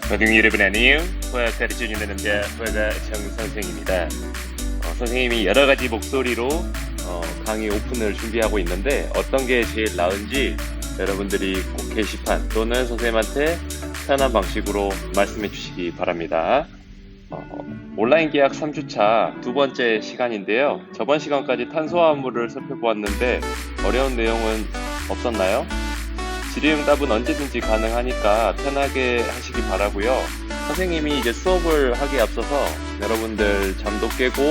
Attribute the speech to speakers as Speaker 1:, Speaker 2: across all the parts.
Speaker 1: 고등 여러분 안녕. 화학 가르쳐주는 남자 화가 정선생입니다. 선생님이 여러 가지 목소리로 강의 오픈을 준비하고 있는데 어떤 게 제일 나은지 여러분들이 꼭 게시판 또는 선생님한테 편한 방식으로 말씀해 주시기 바랍니다. 온라인 계약 3주차 두 번째 시간인데요. 저번 시간까지 탄소화합물을 살펴보았는데 어려운 내용은 없었나요? 질의응답은 언제든지 가능하니까 편하게 하시기 바라고요. 선생님이 이제 수업을 하기에 앞서서 여러분들 잠도 깨고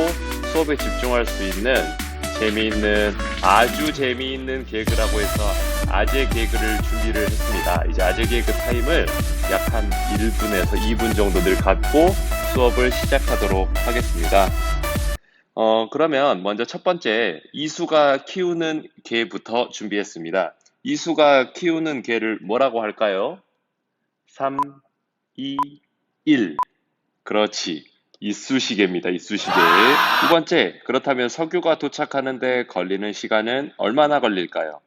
Speaker 1: 수업에 집중할 수 있는 아주 재미있는 개그라고 해서 아재 개그를 준비를 했습니다. 이제 아재 개그 타임을 약 한 1분에서 2분 정도 늘 갖고 수업을 시작하도록 하겠습니다. 그러면 먼저 첫 번째 이수가 키우는 개부터 준비했습니다. 이수가 키우는 개를 뭐라고 할까요? 3, 2, 1. 그렇지. 이쑤시개입니다. 이쑤시개. 두 번째, 그렇다면 석유가 도착하는데 걸리는 시간은 얼마나 걸릴까요?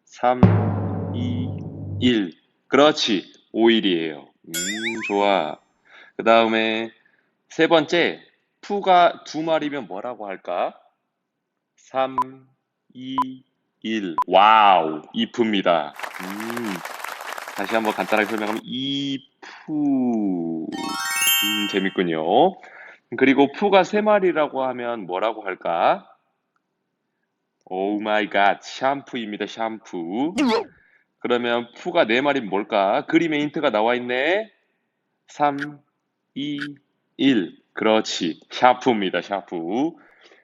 Speaker 1: 3, 2, 1. 그렇지. 5일이에요. 좋아. 그 다음에 세 번째, 푸가 두 마리면 뭐라고 할까? 3, 2, 1. 와우. 이프입니다. 다시 한번 간단하게 설명하면 이프. 재밌군요. 그리고 푸가 세 마리라고 하면 뭐라고 할까? 오 마이 갓. 샴푸입니다. 샴푸. 그러면 푸가 네 마리면 뭘까? 그림에 힌트가 나와 있네. 3, 2, 1. 그렇지. 샤프입니다. 샤프.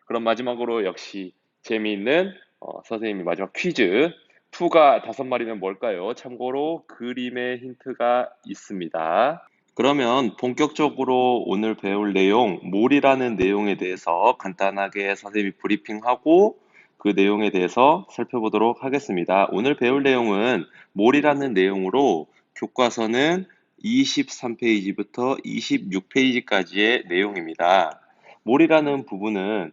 Speaker 1: 그럼 마지막으로 역시 재미있는 선생님이 마지막 퀴즈. 푸가 다섯 마리면 뭘까요? 참고로 그림에 힌트가 있습니다. 그러면 본격적으로 오늘 배울 내용, 몰이라는 내용에 대해서 간단하게 선생님이 브리핑하고 그 내용에 대해서 살펴보도록 하겠습니다. 오늘 배울 내용은 몰이라는 내용으로 교과서는 23페이지부터 26페이지까지의 내용입니다. 몰이라는 부분은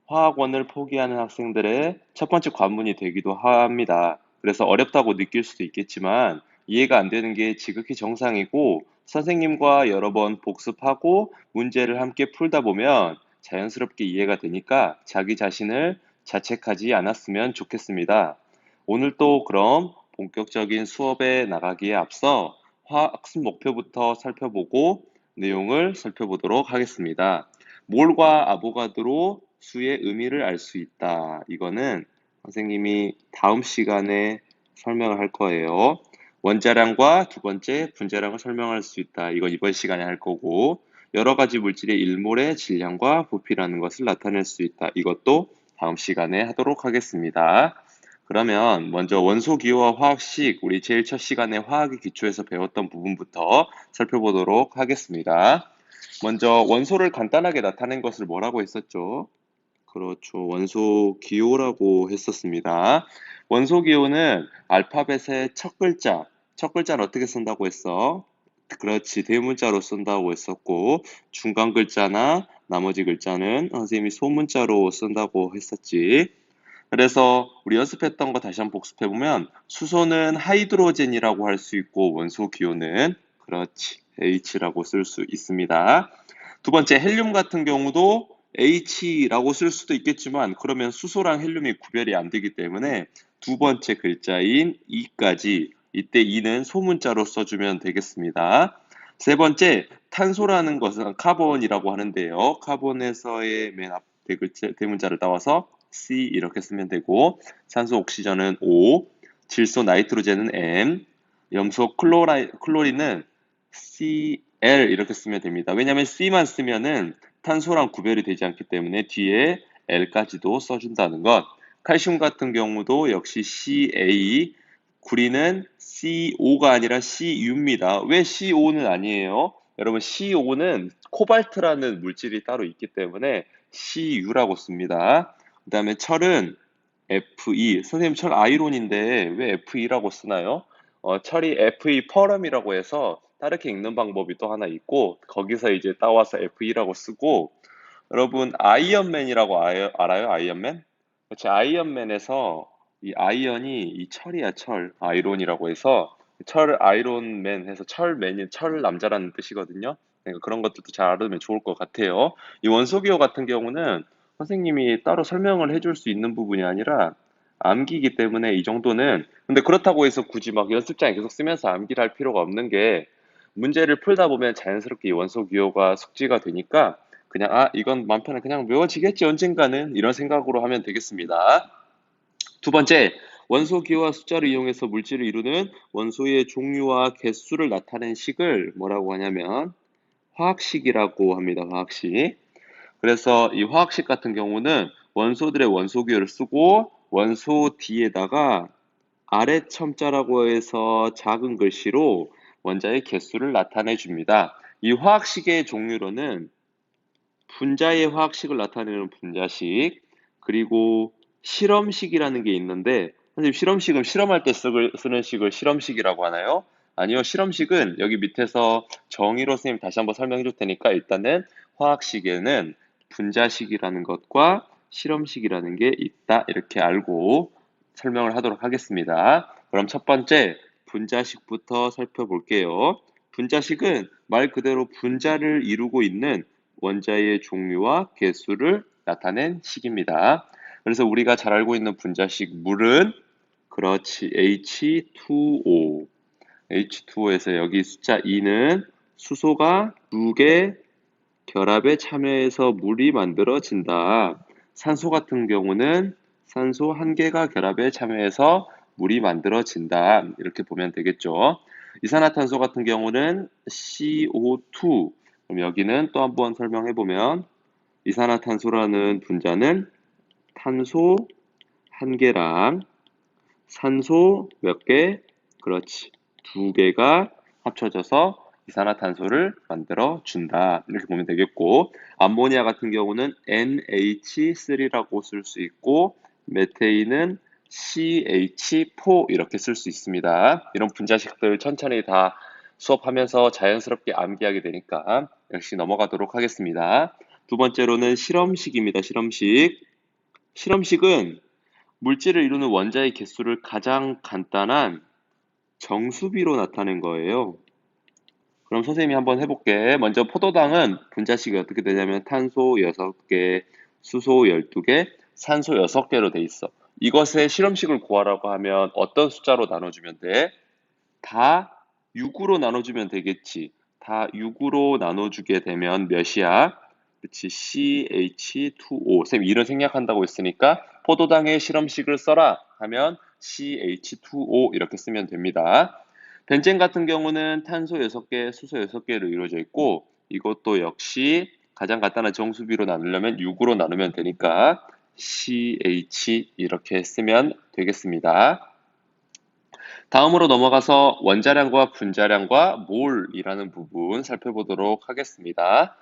Speaker 1: 화학원을 포기하는 학생들의 첫 번째 관문이 되기도 합니다. 그래서 어렵다고 느낄 수도 있겠지만 이해가 안 되는 게 지극히 정상이고 선생님과 여러 번 복습하고 문제를 함께 풀다 보면 자연스럽게 이해가 되니까 자기 자신을 자책하지 않았으면 좋겠습니다. 오늘 또 그럼 본격적인 수업에 나가기에 앞서 학습 목표부터 살펴보고 내용을 살펴보도록 하겠습니다. 몰과 아보가드로 수의 의미를 알 수 있다. 이거는 선생님이 다음 시간에 설명을 할 거예요. 원자량과 두 번째 분자량을 설명할 수 있다. 이건 이번 시간에 할 거고 여러 가지 물질의 일몰의 질량과 부피라는 것을 나타낼 수 있다. 이것도 다음 시간에 하도록 하겠습니다. 그러면 먼저 원소 기호와 화학식, 우리 제일 첫 시간에 화학의 기초에서 배웠던 부분부터 살펴보도록 하겠습니다. 먼저 원소를 간단하게 나타낸 것을 뭐라고 했었죠? 그렇죠. 원소 기호라고 했었습니다. 원소 기호는 알파벳의 첫 글자는 어떻게 쓴다고 했어? 그렇지. 대문자로 쓴다고 했었고, 중간 글자나 나머지 글자는 선생님이 소문자로 쓴다고 했었지. 그래서 우리 연습했던 거 다시 한번 복습해보면 수소는 하이드로젠이라고 할 수 있고 원소 기호는 그렇지. H라고 쓸 수 있습니다. 두 번째 헬륨 같은 경우도 H라고 쓸 수도 있겠지만 그러면 수소랑 헬륨이 구별이 안 되기 때문에 두 번째 글자인 E까지 이때 E는 소문자로 써주면 되겠습니다. 세 번째 탄소라는 것은 카본이라고 하는데요. 카본에서의 맨 앞 대문자를 따와서 C 이렇게 쓰면 되고 산소 옥시전은 O, 질소 나이트로젠은 N, 염소 클로린은 Cl 이렇게 쓰면 됩니다. 왜냐하면 C만 쓰면은 탄소랑 구별이 되지 않기 때문에 뒤에 L까지도 써준다는 것. 칼슘 같은 경우도 역시 Ca, 구리는 CO가 아니라 CU입니다. 왜 CO는 아니에요? 여러분 CO는 코발트라는 물질이 따로 있기 때문에 CU라고 씁니다. 그 다음에 철은 Fe. 선생님 철 아이론인데 왜 Fe라고 쓰나요? 철이 Fe 펄럼이라고 해서 다르게 읽는 방법이 또 하나 있고 거기서 이제 따와서 Fe라고 쓰고 여러분 아이언맨이라고 알아요? 아이언맨? 그렇지. 아이언맨에서 이 아이언이 이 철이야 철 아이론이라고 해서 철 아이론맨 해서 철맨이 철 남자라는 뜻이거든요. 그러니까 그런 것들도 잘 알으면 좋을 것 같아요. 이 원소기호 같은 경우는 선생님이 따로 설명을 해줄 수 있는 부분이 아니라 암기이기 때문에 이 정도는 근데 그렇다고 해서 굳이 막 연습장에 계속 쓰면서 암기를 할 필요가 없는 게 문제를 풀다 보면 자연스럽게 이 원소기호가 숙지가 되니까 그냥 아 이건 맘 편해 그냥 외워지겠지 언젠가는 이런 생각으로 하면 되겠습니다. 두 번째, 원소 기호와 숫자를 이용해서 물질을 이루는 원소의 종류와 개수를 나타낸 식을 뭐라고 하냐면 화학식이라고 합니다. 화학식. 그래서 이 화학식 같은 경우는 원소들의 원소 기호를 쓰고 원소 뒤에다가 아래 첨자라고 해서 작은 글씨로 원자의 개수를 나타내 줍니다. 이 화학식의 종류로는 분자의 화학식을 나타내는 분자식, 그리고 실험식이라는 게 있는데, 선생님, 실험식은 실험할 때 쓰는 식을 실험식이라고 하나요? 아니요, 실험식은 여기 밑에서 정의로 선생님 다시 한번 설명해 줄 테니까 일단은 화학식에는 분자식이라는 것과 실험식이라는 게 있다. 이렇게 알고 설명을 하도록 하겠습니다. 그럼 첫 번째, 분자식부터 살펴볼게요. 분자식은 말 그대로 분자를 이루고 있는 원자의 종류와 개수를 나타낸 식입니다. 그래서 우리가 잘 알고 있는 분자식 물은 그렇지 H2O. H2O에서 여기 숫자 2는 수소가 2개 결합에 참여해서 물이 만들어진다. 산소 같은 경우는 산소 1개가 결합에 참여해서 물이 만들어진다. 이렇게 보면 되겠죠. 이산화탄소 같은 경우는 CO2. 그럼 여기는 또 한번 설명해 보면 이산화탄소라는 분자는 탄소 1개랑 산소 몇 개? 그렇지. 2개가 합쳐져서 이산화탄소를 만들어 준다. 이렇게 보면 되겠고, 암모니아 같은 경우는 NH3라고 쓸 수 있고, 메테인은 CH4 이렇게 쓸 수 있습니다. 이런 분자식들 천천히 다 수업하면서 자연스럽게 암기하게 되니까 역시 넘어가도록 하겠습니다. 두 번째로는 실험식입니다. 실험식. 실험식은 물질을 이루는 원자의 개수를 가장 간단한 정수비로 나타낸 거예요. 그럼 선생님이 한번 해볼게. 먼저 포도당은 분자식이 어떻게 되냐면 탄소 6개, 수소 12개, 산소 6개로 돼 있어. 이것의 실험식을 구하라고 하면 어떤 숫자로 나눠주면 돼? 다 6으로 나눠주면 되겠지. 다 6으로 나눠주게 되면 몇이야? 그치, CH2O. 쌤, 이런 생략한다고 했으니까 포도당의 실험식을 써라 하면 CH2O 이렇게 쓰면 됩니다. 벤젠 같은 경우는 탄소 6개, 수소 6개로 이루어져 있고 이것도 역시 가장 간단한 정수비로 나누려면 6으로 나누면 되니까 CH 이렇게 쓰면 되겠습니다. 다음으로 넘어가서 원자량과 분자량과 몰이라는 부분 살펴보도록 하겠습니다.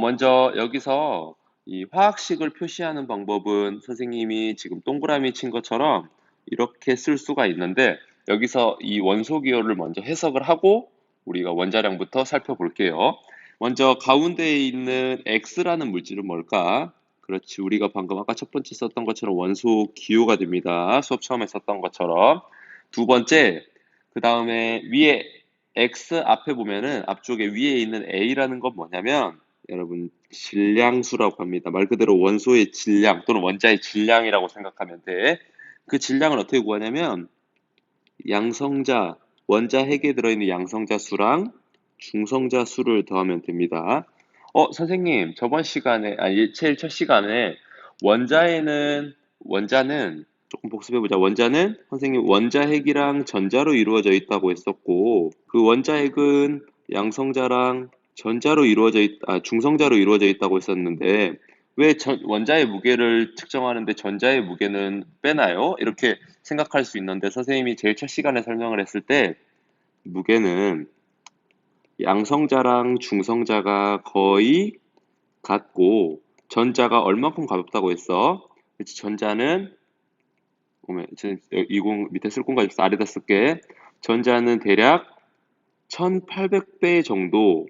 Speaker 1: 먼저 여기서 이 화학식을 표시하는 방법은 선생님이 지금 동그라미 친 것처럼 이렇게 쓸 수가 있는데 여기서 이 원소 기호를 먼저 해석을 하고 우리가 원자량부터 살펴볼게요. 먼저 가운데에 있는 X라는 물질은 뭘까? 그렇지. 우리가 방금 아까 첫 번째 썼던 것처럼 원소 기호가 됩니다. 수업 처음에 썼던 것처럼. 두 번째, 그 다음에 위에 X 앞에 보면은 앞쪽에 위에 있는 A라는 건 뭐냐면 여러분 질량수라고 합니다. 말 그대로 원소의 질량 또는 원자의 질량이라고 생각하면 돼. 그 질량을 어떻게 구하냐면 양성자, 원자 핵에 들어있는 양성자 수랑 중성자 수를 더하면 됩니다. 선생님, 저번 시간에, 제일 첫 시간에 원자는 조금 복습해보자. 원자는 선생님 원자핵이랑 전자로 이루어져 있다고 했었고 그 원자핵은 양성자랑 중성자로 이루어져 있다고 했었는데 왜 원자의 무게를 측정하는데 전자의 무게는 빼나요? 이렇게 생각할 수 있는데 선생님이 제일 첫 시간에 설명을 했을 때 무게는 양성자랑 중성자가 거의 같고 전자가 얼마큼 가볍다고 했어? 그치, 전자는 이공 밑에 쓸 공간 있어 아래다 쓸게. 전자는 대략 1800배 정도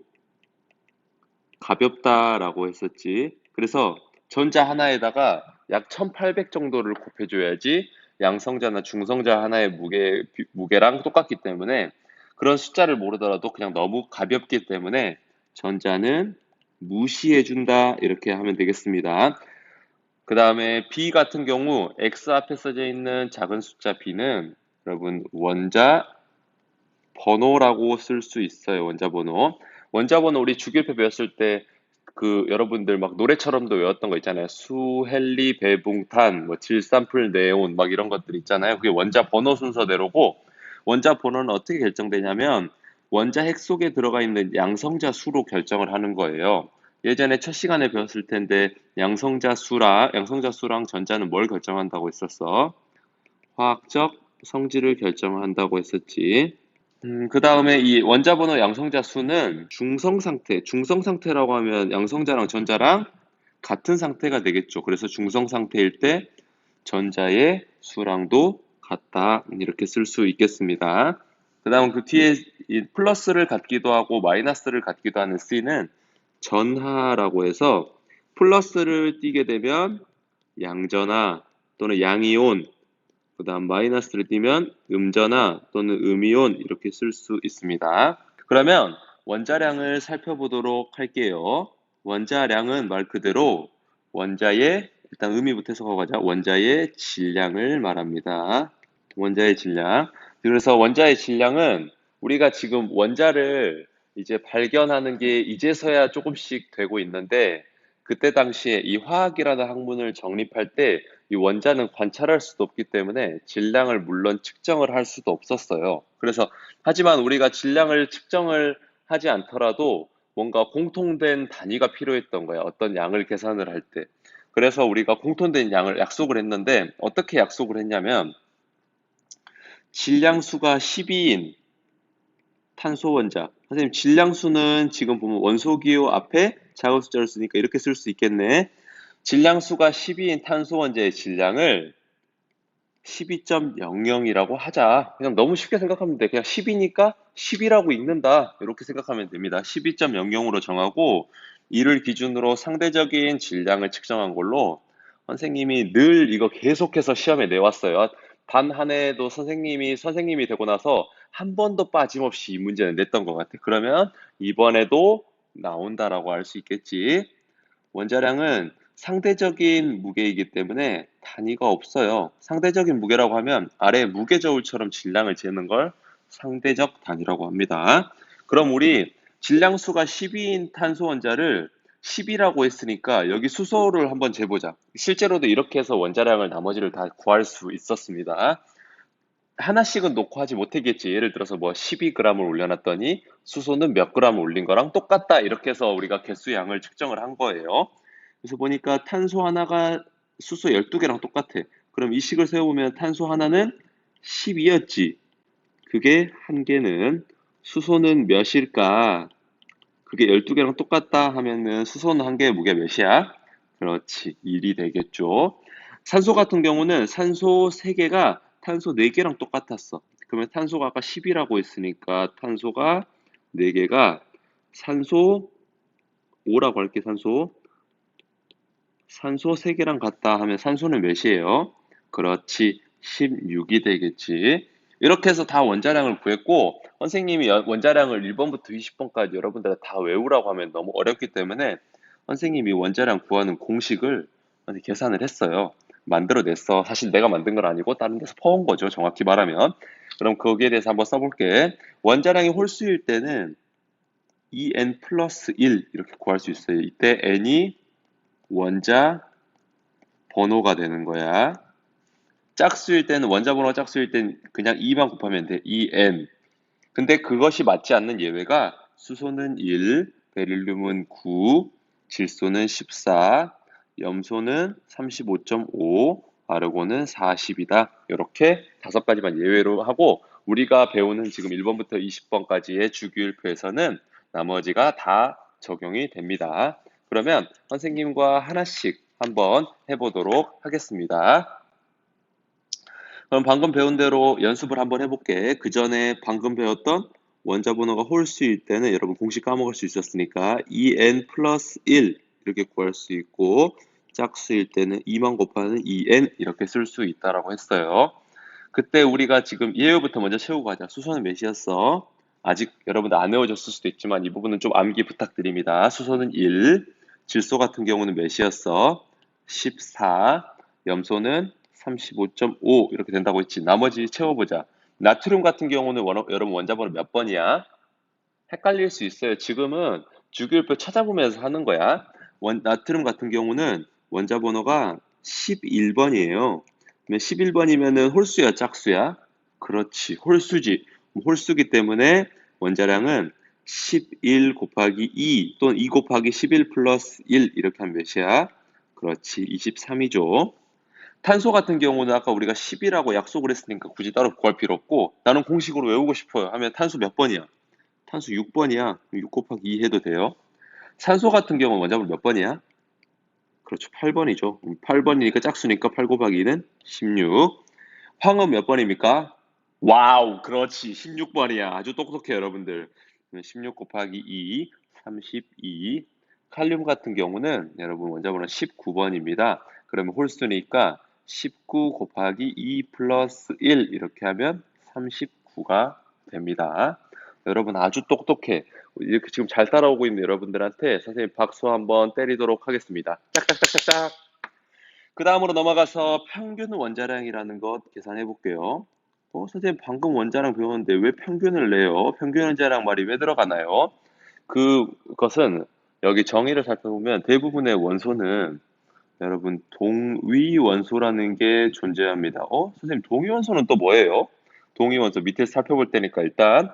Speaker 1: 가볍다라고 했었지. 그래서 전자 하나에다가 약 1800 정도를 곱해줘야지 양성자나 중성자 하나의 무게랑 똑같기 때문에 그런 숫자를 모르더라도 그냥 너무 가볍기 때문에 전자는 무시해준다 이렇게 하면 되겠습니다. 그 다음에 B 같은 경우 X 앞에 써져 있는 작은 숫자 B는 여러분 원자 번호라고 쓸 수 있어요. 원자 번호. 원자 번호 우리 주기율표 배웠을 때 그 여러분들 막 노래처럼도 외웠던 거 있잖아요. 수, 헬리, 배붕탄, 뭐 질산풀, 네온 막 이런 것들 있잖아요. 그게 원자 번호 순서대로고 원자 번호는 어떻게 결정되냐면 원자 핵 속에 들어가 있는 양성자 수로 결정을 하는 거예요. 예전에 첫 시간에 배웠을 텐데 양성자 수랑 전자는 뭘 결정한다고 했었어? 화학적 성질을 결정한다고 했었지. 그 다음에 이 원자 번호 양성자 수는 중성 상태라고 하면 양성자랑 전자랑 같은 상태가 되겠죠. 그래서 중성 상태일 때 전자의 수랑도 같다. 이렇게 쓸 수 있겠습니다. 그 다음 그 뒤에 이 플러스를 갖기도 하고 마이너스를 갖기도 하는 C는 전하라고 해서 플러스를 띄게 되면 양전하 또는 양이온, 그 다음 마이너스를 띄면 음전하 또는 음이온 이렇게 쓸 수 있습니다. 그러면 원자량을 살펴보도록 할게요. 원자량은 말 그대로 원자의 일단 의미부터 해석하고 가자. 원자의 질량을 말합니다. 원자의 질량. 그래서 원자의 질량은 우리가 지금 원자를 이제 발견하는 게 이제서야 조금씩 되고 있는데 그때 당시에 이 화학이라는 학문을 정립할 때 이 원자는 관찰할 수도 없기 때문에 질량을 물론 측정을 할 수도 없었어요. 그래서 하지만 우리가 질량을 측정을 하지 않더라도 뭔가 공통된 단위가 필요했던 거야. 어떤 양을 계산을 할 때. 그래서 우리가 공통된 양을 약속을 했는데 어떻게 약속을 했냐면 질량수가 12인 탄소 원자. 선생님 질량수는 지금 보면 원소기호 앞에 작은 숫자를 쓰니까 이렇게 쓸 수 있겠네. 질량수가 12인 탄소 원자의 질량을 12.00이라고 하자. 그냥 너무 쉽게 생각하면 돼. 그냥 10이니까 10이라고 읽는다. 이렇게 생각하면 됩니다. 12.00으로 정하고 이를 기준으로 상대적인 질량을 측정한 걸로 선생님이 늘 이거 계속해서 시험에 내왔어요. 단 한 해에도 선생님이 되고 나서 한 번도 빠짐없이 이 문제는 냈던 것 같아. 그러면 이번에도 나온다라고 할 수 있겠지. 원자량은 상대적인 무게이기 때문에 단위가 없어요. 상대적인 무게라고 하면 아래 무게저울처럼 질량을 재는 걸 상대적 단위라고 합니다. 그럼 우리 질량수가 12인 탄소 원자를 10이라고 했으니까 여기 수소를 한번 재보자. 실제로도 이렇게 해서 원자량을 나머지를 다 구할 수 있었습니다. 하나씩은 놓고 하지 못했겠지. 예를 들어서 뭐 12g을 올려놨더니 수소는 몇 g을 올린 거랑 똑같다. 이렇게 해서 우리가 개수량을 측정을 한 거예요. 그래서 보니까 탄소 하나가 수소 12개랑 똑같아. 그럼 이 식을 세워보면 탄소 하나는 12였지. 그게 한 개는 수소는 몇일까? 그게 12개랑 똑같다 하면은 수소는 한 개의 무게 몇이야? 그렇지. 1이 되겠죠. 산소 같은 경우는 산소 3개가 탄소 4개랑 똑같았어. 그러면 탄소가 아까 10이라고 했으니까 탄소가 4개가 산소 5라고 할게, 산소 3개랑 같다 하면 산소는 몇이에요? 그렇지. 16이 되겠지. 이렇게 해서 다 원자량을 구했고 선생님이 원자량을 1번부터 20번까지 여러분들 다 외우라고 하면 너무 어렵기 때문에 선생님이 원자량 구하는 공식을 계산을 했어요. 만들어냈어. 사실 내가 만든 건 아니고 다른 데서 퍼온 거죠. 정확히 말하면. 그럼 거기에 대해서 한번 써볼게. 원자량이 홀수일 때는 2n 플러스 1 이렇게 구할 수 있어요. 이때 n이 원자 번호가 되는 거야. 짝수일 때는 원자 번호가 짝수일 땐 그냥 2만 곱하면 돼. 2n. 근데 그것이 맞지 않는 예외가 수소는 1, 베릴륨은 9, 질소는 14, 염소는 35.5, 아르곤은 40이다. 이렇게 5가지만 예외로 하고 우리가 배우는 지금 1번부터 20번까지의 주기율표에서는 나머지가 다 적용이 됩니다. 그러면 선생님과 하나씩 한번 해보도록 하겠습니다. 그럼 방금 배운 대로 연습을 한번 해볼게. 그 전에 방금 배웠던 원자 번호가 홀수일 때는 여러분 공식 까먹을 수 있었으니까 2n 플러스 1 이렇게 구할 수 있고 짝수일 때는 2만 곱하는 2n 이렇게 쓸 수 있다라고 했어요. 그때 우리가 지금 예외부터 먼저 채우고 가자. 수소는 몇이었어? 아직 여러분들 안 외워졌을 수도 있지만 이 부분은 좀 암기 부탁드립니다. 수소는 1, 질소 같은 경우는 몇이었어? 14, 염소는 35.5 이렇게 된다고 했지. 나머지 채워보자. 나트륨 같은 경우는 여러분 원자번호 몇 번이야? 헷갈릴 수 있어요. 지금은 주기율표 찾아보면서 하는 거야. 나트륨 같은 경우는 원자 번호가 11번이에요. 11번이면은 홀수야, 짝수야? 그렇지, 홀수지. 홀수기 때문에 원자량은 11 곱하기 2 또는 2 곱하기 11 플러스 1 이렇게 하면 몇이야? 그렇지, 23이죠. 탄소 같은 경우는 아까 우리가 10이라고 약속을 했으니까 굳이 따로 구할 필요 없고 나는 공식으로 외우고 싶어요 하면 탄소 몇 번이야? 탄소 6번이야. 6 곱하기 2 해도 돼요. 산소 같은 경우는 원자번 몇 번이야? 그렇죠. 8번이죠. 8번이니까 짝수니까 8 곱하기 2는 16. 황은 몇 번입니까? 와우, 그렇지. 16번이야. 아주 똑똑해요, 여러분들. 16 곱하기 2, 32. 칼륨 같은 경우는 여러분 원자번호 19번입니다. 그러면 홀수니까 19 곱하기 2 플러스 1 이렇게 하면 39가 됩니다. 여러분 아주 똑똑해. 이렇게 지금 잘 따라오고 있는 여러분들한테 선생님 박수 한번 때리도록 하겠습니다. 짝짝짝짝짝. 그 다음으로 넘어가서 평균 원자량이라는 것 계산해 볼게요. 선생님 방금 원자량 배웠는데 왜 평균을 내요? 평균 원자량 말이 왜 들어가나요? 그것은 여기 정의를 살펴보면 대부분의 원소는 여러분 동위 원소라는 게 존재합니다. 선생님 동위 원소는 또 뭐예요? 동위 원소 밑에 살펴볼 테니까 일단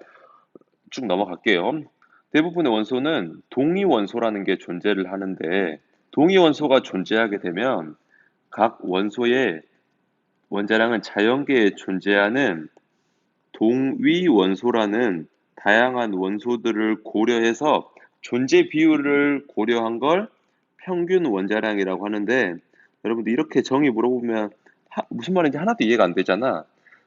Speaker 1: 쭉 넘어갈게요. 대부분의 원소는 동위 원소라는 게 존재를 하는데 동위 원소가 존재하게 되면 각 원소의 원자량은 자연계에 존재하는 동위 원소라는 다양한 원소들을 고려해서 존재 비율을 고려한 걸 평균 원자량이라고 하는데 여러분들 이렇게 정의 물어보면 무슨 말인지 하나도 이해가 안 되잖아.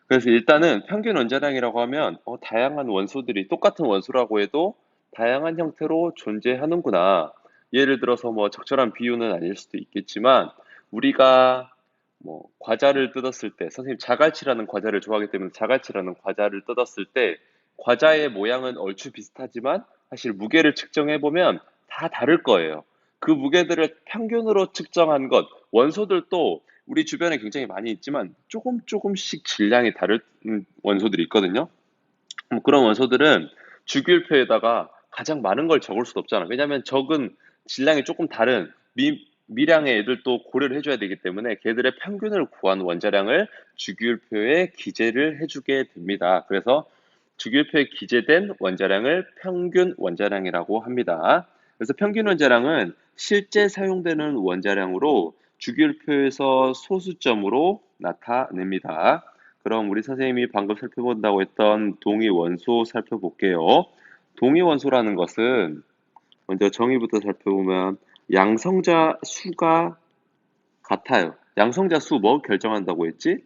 Speaker 1: 그래서 일단은 평균 원자량이라고 하면 다양한 원소들이 똑같은 원소라고 해도 다양한 형태로 존재하는구나. 예를 들어서 뭐 적절한 비유는 아닐 수도 있겠지만 우리가 뭐 과자를 뜯었을 때 선생님 자갈치라는 과자를 좋아하기 때문에 자갈치라는 과자를 뜯었을 때 과자의 모양은 얼추 비슷하지만 사실 무게를 측정해 보면 다 다를 거예요. 그 무게들을 평균으로 측정한 것, 원소들도 우리 주변에 굉장히 많이 있지만 조금씩 질량이 다른 원소들이 있거든요. 그런 원소들은 주기율표에다가 가장 많은 걸 적을 수도 없잖아. 왜냐하면 적은 질량이 조금 다른 미량의 애들도 고려를 해줘야 되기 때문에 걔들의 평균을 구한 원자량을 주기율표에 기재를 해주게 됩니다. 그래서 주기율표에 기재된 원자량을 평균 원자량이라고 합니다. 그래서 평균 원자량은 실제 사용되는 원자량으로 주기율표에서 소수점으로 나타냅니다. 그럼 우리 선생님이 방금 살펴본다고 했던 동위 원소 살펴볼게요. 동위 원소라는 것은 먼저 정의부터 살펴보면 양성자 수가 같아요. 양성자 수 뭐 결정한다고 했지?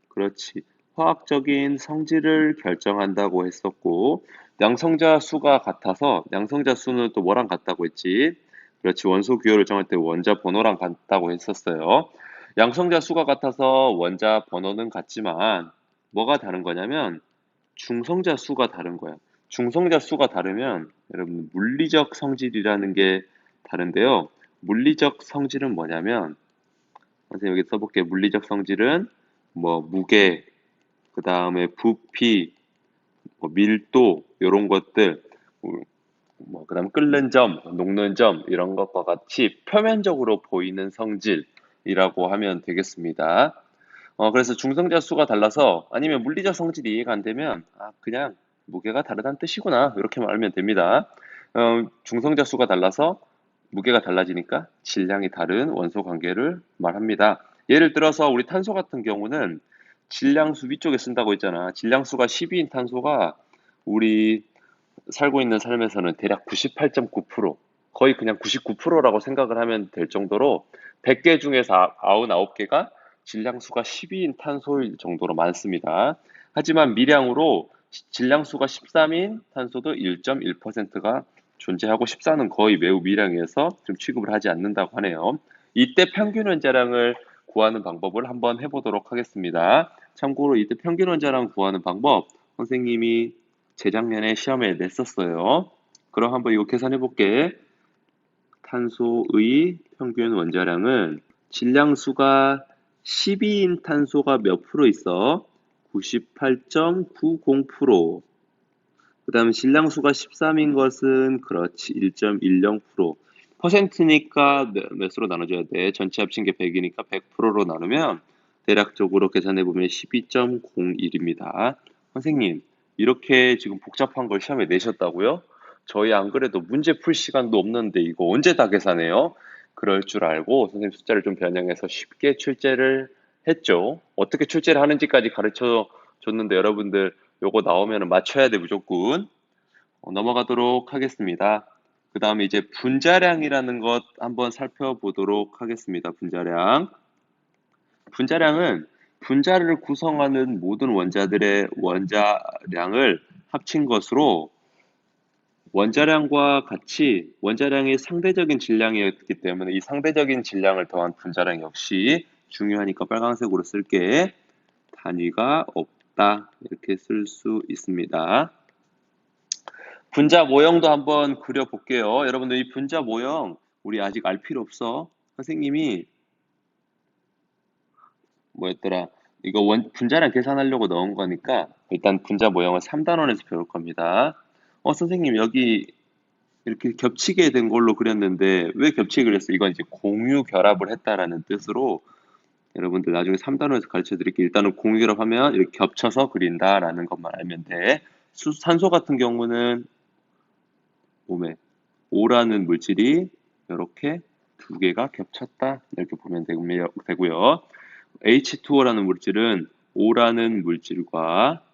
Speaker 1: 그렇지. 화학적인 성질을 결정한다고 했었고 양성자 수가 같아서 양성자 수는 또 뭐랑 같다고 했지? 그렇지. 원소 기호를 정할 때 원자 번호랑 같다고 했었어요. 양성자 수가 같아서 원자 번호는 같지만 뭐가 다른 거냐면 중성자 수가 다른 거야. 중성자 수가 다르면 여러분 물리적 성질이라는 게 다른데요. 물리적 성질은 뭐냐면 선생님 여기 써볼게요. 물리적 성질은 뭐 무게, 그 다음에 부피, 뭐 밀도 이런 것들, 뭐 그다음 끓는 점, 녹는 점 이런 것과 같이 표면적으로 보이는 성질이라고 하면 되겠습니다. 그래서 중성자 수가 달라서 아니면 물리적 성질이 이해가 안 되면 그냥 무게가 다르다는 뜻이구나 이렇게 말하면 됩니다. 중성자 수가 달라서 무게가 달라지니까 질량이 다른 원소 관계를 말합니다. 예를 들어서 우리 탄소 같은 경우는 질량수 위쪽에 쓴다고 했잖아. 질량수가 12인 탄소가 우리 살고 있는 삶에서는 대략 98.9%, 거의 그냥 99%라고 생각을 하면 될 정도로 100개 중에서 99개가 질량수가 12인 탄소일 정도로 많습니다. 하지만 미량으로 질량수가 13인 탄소도 1.1%가 존재하고 14는 거의 매우 미량해서 좀 취급을 하지 않는다고 하네요. 이때 평균 원자량을 구하는 방법을 한번 해보도록 하겠습니다. 참고로 이때 평균 원자량 구하는 방법 선생님이 재작년에 시험에 냈었어요. 그럼 한번 이거 계산해 볼게. 탄소의 평균 원자량은 질량수가 12인 탄소가 몇 프로 있어? 98.90%. 그 다음 질량수가 13인 것은 그렇지 1.10%. 퍼센트니까 몇으로 나눠줘야 돼? 전체 합친 게 100이니까 100%로 나누면 대략적으로 계산해보면 12.01입니다. 선생님, 이렇게 지금 복잡한 걸 시험에 내셨다고요? 저희 안 그래도 문제 풀 시간도 없는데 이거 언제 다 계산해요? 그럴 줄 알고 선생님 숫자를 좀 변형해서 쉽게 출제를 했죠. 어떻게 출제를 하는지까지 가르쳐 줬는데 여러분들 요거 나오면 맞춰야 돼 무조건. 넘어가도록 하겠습니다. 그 다음에 이제 분자량이라는 것 한번 살펴보도록 하겠습니다. 분자량. 분자량은 분자를 구성하는 모든 원자들의 원자량을 합친 것으로 원자량과 같이 원자량이 상대적인 질량이었기 때문에 이 상대적인 질량을 더한 분자량 역시 중요하니까 빨간색으로 쓸게. 단위가 없다. 이렇게 쓸 수 있습니다. 분자 모형도 한번 그려볼게요. 여러분들 이 분자 모형 우리 아직 알 필요 없어. 선생님이 뭐였더라? 이거 분자량 계산하려고 넣은 거니까 일단 분자 모형을 3단원에서 배울 겁니다. 선생님 여기 이렇게 겹치게 된 걸로 그렸는데 왜 겹치게 그렸어? 이건 이제 공유 결합을 했다라는 뜻으로 여러분들 나중에 3단원에서 가르쳐 드릴게요. 일단은 공유 결합하면 이렇게 겹쳐서 그린다라는 것만 알면 돼. 산소 같은 경우는 몸에 O라는 물질이 이렇게 두 개가 겹쳤다 이렇게 보면 되고요. H2O라는 물질은 O라는 물질과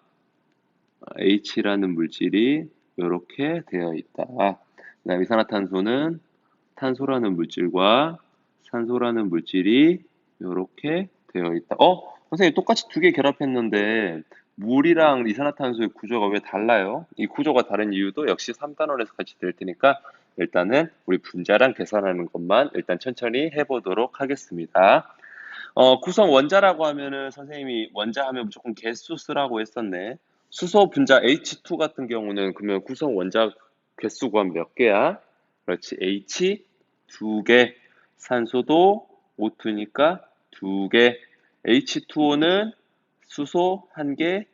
Speaker 1: H라는 물질이 이렇게 되어 있다. 그다음에 이산화탄소는 탄소라는 물질과 산소라는 물질이 이렇게 되어 있다. 선생님 똑같이 두 개 결합했는데 물이랑 이산화탄소의 구조가 왜 달라요? 이 구조가 다른 이유도 역시 3단원에서 같이 될 테니까 일단은 우리 분자량 계산하는 것만 일단 천천히 해보도록 하겠습니다. 구성 원자라고 하면은 선생님이 원자 하면 무조건 개수 쓰라고 했었네. 수소 분자 H2 같은 경우는 그러면 구성 원자 개수 구하면 몇 개야? 그렇지. H 두 개. 산소도 O2니까 두 개. H2O는 수소 한 개,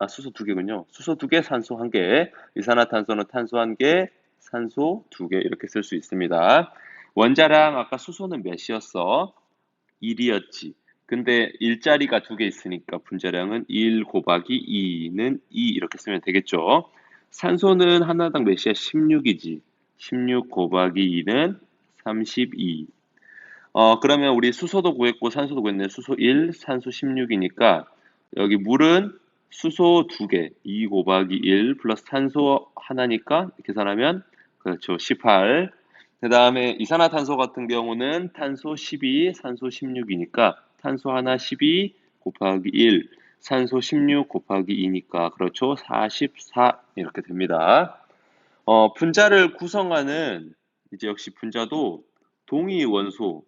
Speaker 1: 수소 두 개군요. 수소 두 개, 산소 한 개. 이산화탄소는 탄소 한 개, 산소 두 개 이렇게 쓸 수 있습니다. 원자량 아까 수소는 몇이었어? 1이었지. 근데 일자리가 두 개 있으니까 분자량은 1 곱하기 2는 2 이렇게 쓰면 되겠죠. 산소는 하나당 몇이야? 16이지. 16 곱하기 2는 32. 그러면 우리 수소도 구했고 산소도 구했네. 수소 1, 산소 16이니까 여기 물은 수소 2개, 2 곱하기 1 플러스 산소 하나니까 계산하면 그렇죠. 18. 그 다음에 이산화탄소 같은 경우는 탄소 12, 산소 16이니까 탄소 하나 12 곱하기 1, 산소 16 곱하기 2니까 그렇죠. 44 이렇게 됩니다. 분자를 구성하는 이제 역시 분자도 동위 원소,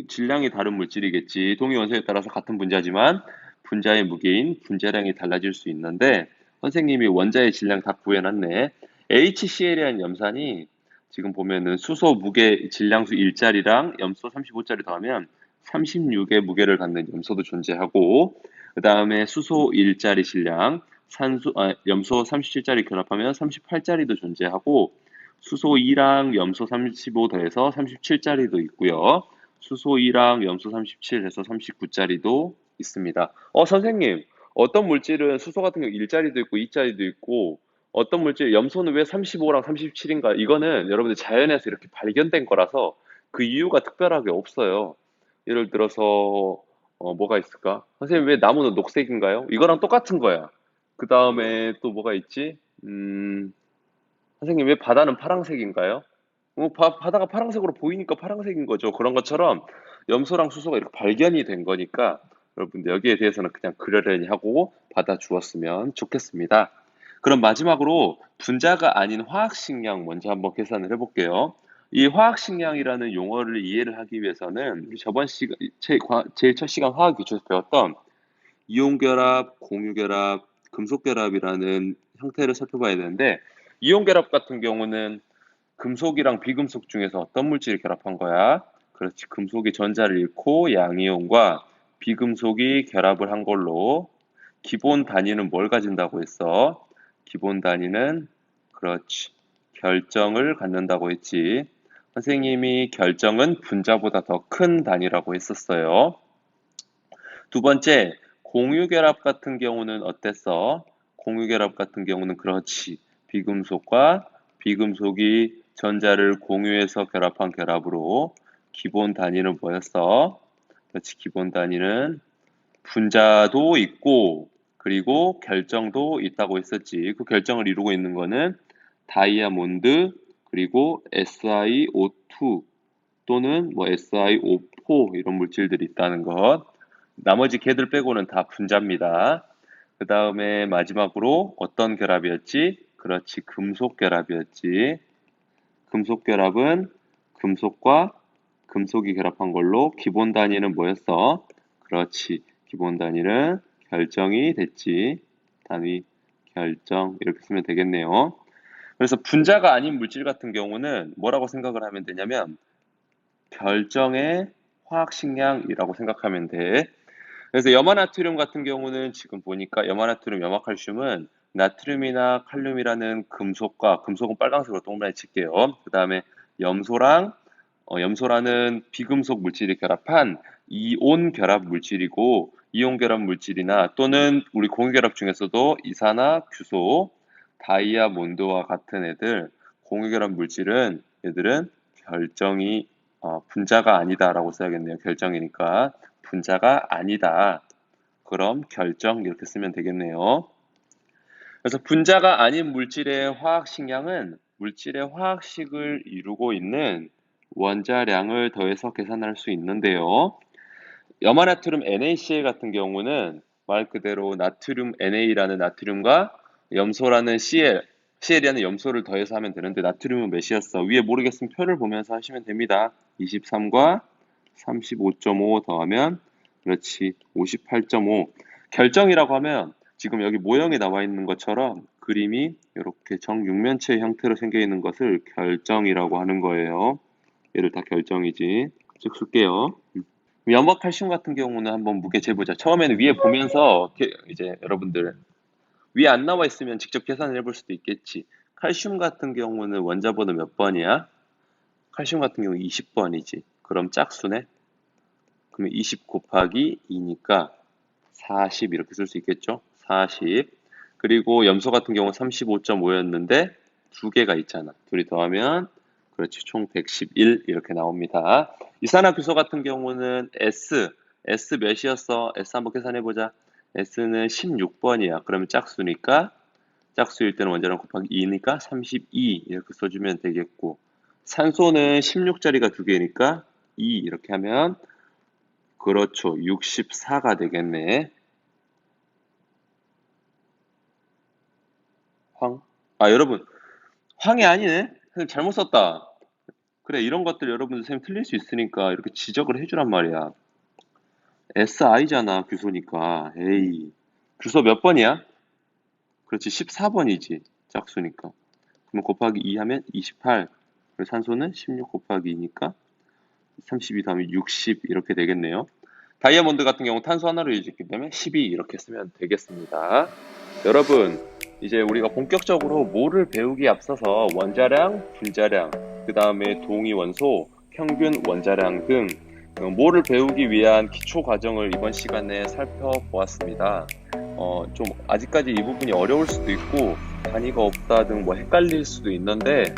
Speaker 1: 질량이 다른 물질이겠지. 동위 원소에 따라서 같은 분자지만 분자의 무게인 분자량이 달라질 수 있는데 선생님이 원자의 질량 다 구해놨네. HCl이라는 염산이 지금 보면은 수소 무게 질량수 1짜리랑 염소 35짜리 더하면 36의 무게를 갖는 염소도 존재하고 그 다음에 수소 1짜리 질량 염소 37짜리 결합하면 38짜리도 존재하고 수소 2랑 염소 35 더해서 37짜리도 있고요. 수소 2랑 염소 37 해서 39짜리도 있습니다. 선생님, 어떤 물질은 수소 같은 경우 1짜리도 있고 2짜리도 있고 어떤 물질, 염소는 왜 35랑 37인가? 이거는 여러분들 자연에서 이렇게 발견된 거라서 그 이유가 특별하게 없어요. 예를 들어서 뭐가 있을까? 선생님 왜 나무는 녹색인가요? 이거랑 똑같은 거야. 그 다음에 또 뭐가 있지? 선생님 왜 바다는 파란색인가요? 바다가 파란색으로 보이니까 파란색인 거죠. 그런 것처럼 염소랑 수소가 이렇게 발견이 된 거니까 여러분들 여기에 대해서는 그냥 그러려니 하고 받아주었으면 좋겠습니다. 그럼 마지막으로 분자가 아닌 화학식량 먼저 한번 계산을 해볼게요. 이 화학식량이라는 용어를 이해를 하기 위해서는 우리 저번 시간, 제일 첫 시간 화학 기초에서 배웠던 이온결합, 공유결합, 금속결합이라는 형태를 살펴봐야 되는데, 이온결합 같은 경우는 금속이랑 비금속 중에서 어떤 물질을 결합한 거야? 그렇지, 금속이 전자를 잃고 양이온과 비금속이 결합을 한 걸로 기본 단위는 뭘 가진다고 했어? 기본 단위는 그렇지, 결정을 갖는다고 했지. 선생님이 결정은 분자보다 더 큰 단위라고 했었어요. 두 번째, 공유결합 같은 경우는 어땠어? 공유결합 같은 경우는 그렇지, 비금속과 비금속이 전자를 공유해서 결합한 결합으로 기본 단위는 뭐였어? 그렇지, 기본 단위는 분자도 있고 그리고 결정도 있다고 했었지. 그 결정을 이루고 있는 거는 다이아몬드 그리고 SiO2 또는 뭐 SiO4 이런 물질들이 있다는 것. 나머지 걔들 빼고는 다 분자입니다. 그 다음에 마지막으로 어떤 결합이었지? 그렇지, 금속 결합이었지. 금속 결합은 금속과 금속이 결합한 걸로 기본 단위는 뭐였어? 그렇지, 기본 단위는 결정이 됐지. 단위, 결정 이렇게 쓰면 되겠네요. 그래서 분자가 아닌 물질 같은 경우는 뭐라고 생각을 하면 되냐면 결정의 화학식량이라고 생각하면 돼. 그래서 염화나트륨 같은 경우는 지금 보니까 염화나트륨, 염화칼슘은 나트륨이나 칼륨이라는 금속과, 금속은 빨간색으로 동그라미 칠게요. 그 다음에 염소랑 염소라는 비금속 물질이 결합한 이온 결합 물질이고, 이온 결합 물질이나 또는 우리 공유결합 중에서도 이산화 규소, 다이아몬드와 같은 애들, 공유결합 물질은 얘들은 결정이 분자가 아니다라고 써야겠네요. 결정이니까 분자가 아니다. 그럼 결정 이렇게 쓰면 되겠네요. 그래서 분자가 아닌 물질의 화학식량은 물질의 화학식을 이루고 있는 원자량을 더해서 계산할 수 있는데요. 염화나트륨 NaCl 같은 경우는 말 그대로 나트륨 Na라는 나트륨과 염소라는 CL이라는 염소를 더해서 하면 되는데, 나트륨은 몇이었어? 위에 모르겠으면 표를 보면서 하시면 됩니다. 23과 35.5 더하면 그렇지 58.5. 결정이라고 하면 지금 여기 모형에 나와 있는 것처럼 그림이 이렇게 정육면체 형태로 생겨 있는 것을 결정이라고 하는 거예요. 얘를 다 결정이지. 쭉 쓸게요. 염화칼슘 같은 경우는 한번 무게 재보자. 처음에는 위에 보면서 이제 여러분들 위에 안 나와 있으면 직접 계산을 해볼 수도 있겠지. 칼슘 같은 경우는 원자번호 몇 번이야? 칼슘 같은 경우 20번이지. 그럼 짝수네. 그러면 20 곱하기 2니까 40 이렇게 쓸 수 있겠죠? 40. 그리고 염소 같은 경우 35.5였는데 두 개가 있잖아. 둘이 더하면 그렇지, 총 111 이렇게 나옵니다. 이산화규소 같은 경우는 S 몇이었어? S 한번 계산해보자. S는 16번이야. 그러면 짝수니까, 짝수일 때는 원자량 곱하기 2니까 32 이렇게 써주면 되겠고, 산소는 16자리가 두 개니까 2 이렇게 하면 그렇죠, 64가 되겠네. 여러분, 황이 아니네? 잘못 썼다. 그래, 이런 것들 여러분들 쌤 틀릴 수 있으니까 이렇게 지적을 해주란 말이야. SI잖아, 규소니까. 에이, 규소 몇 번이야? 그렇지, 14번이지, 짝수니까. 그럼 곱하기 2 하면 28. 그리고 산소는 16 곱하기 2니까 32 다음에 60 이렇게 되겠네요. 다이아몬드 같은 경우 탄소 하나로 이어졌기 때문에 12 이렇게 쓰면 되겠습니다. 여러분, 이제 우리가 본격적으로 뭐를 배우기 앞서서 원자량, 분자량, 그 다음에 동위 원소, 평균 원자량 등 뭐를 배우기 위한 기초 과정을 이번 시간에 살펴보았습니다. 좀 아직까지 이 부분이 어려울 수도 있고 단위가 없다 등 뭐 헷갈릴 수도 있는데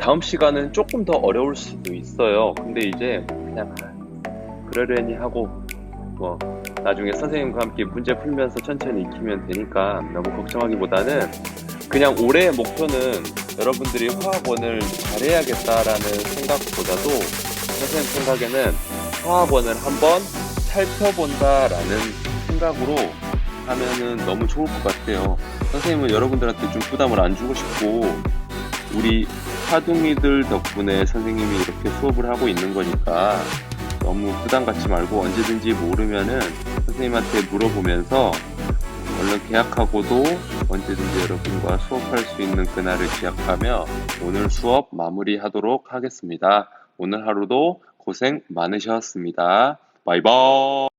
Speaker 1: 다음 시간은 조금 더 어려울 수도 있어요. 근데 이제 그냥 그러려니 하고 나중에 선생님과 함께 문제 풀면서 천천히 익히면 되니까 너무 걱정하기보다는 그냥 올해의 목표는 여러분들이 화학원을 잘해야겠다라는 생각보다도 선생님 생각에는 화학원을 한번 살펴본다라는 생각으로 하면은 너무 좋을 것 같아요. 선생님은 여러분들한테 좀 부담을 안 주고 싶고 우리 화둥이들 덕분에 선생님이 이렇게 수업을 하고 있는 거니까 너무 부담 갖지 말고 언제든지 모르면은 선생님한테 물어보면서 얼른 계약하고도 언제든지 여러분과 수업할 수 있는 그날을 기약하며 오늘 수업 마무리하도록 하겠습니다. 오늘 하루도 고생 많으셨습니다. 바이바이.